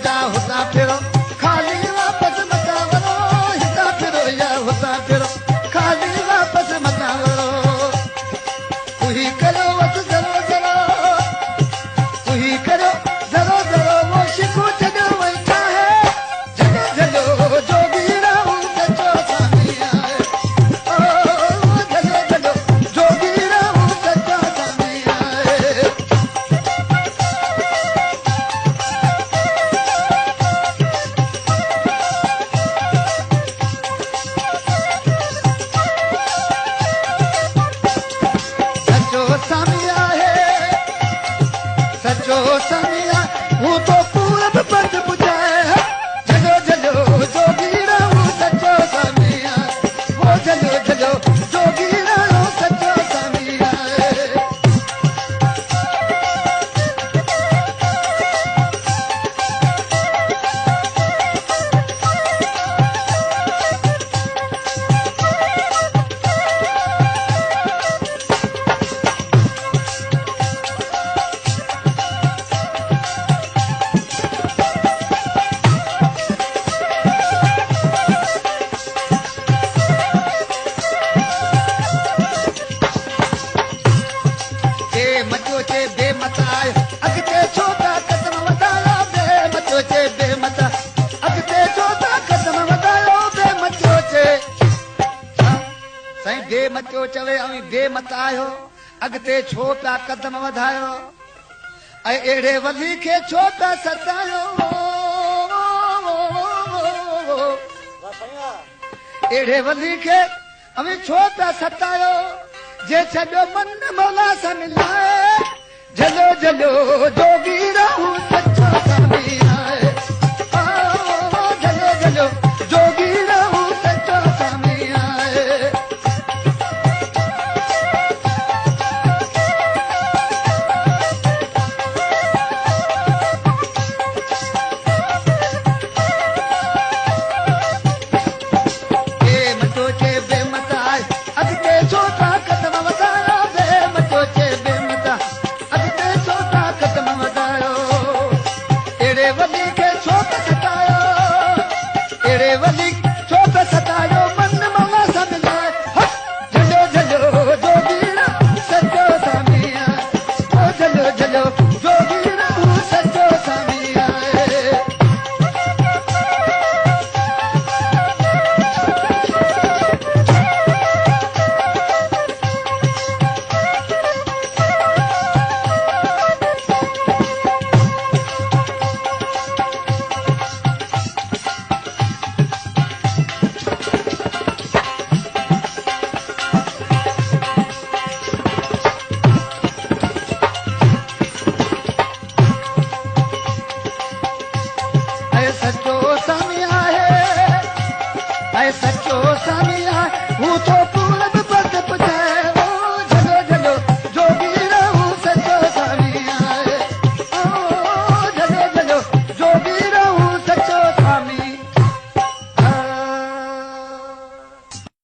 जा हुता फिरो खाली वापस मता वरो हिता फिरो या हुता फिरो खाली वापस मता वरो तुही करो वस जरो जरो तुही करो जरो जरो वो शिकू जगो वैसा है जगो जगो जोगी रहूं सचो सामी आए ओ जगो जगो जोगी रहूं सचो सामी आए सचो सामी आए सचो सामिया वो तो पूरब पंथ बुझाए जगो जगो जोगी रहूं सचो सामिया वो जगो जगो जोगी रहूं सचो सामिया मचो चे बेमत आयो अॻिते छो था कदम वधायो बेमचो चे बेमत अॻिते छो था कदम वधायो बेमचो चे साईं बेमचो चवे ऐं बेमत आयो अॻिते छो था कदम वधायो ऐं अहिड़े वली खे छो था सतायो अहिड़े वली खे अवी छो था सतायो जे छॾो मन मौला सां मिलाए जलो जलो जोगी रहूं सचो सां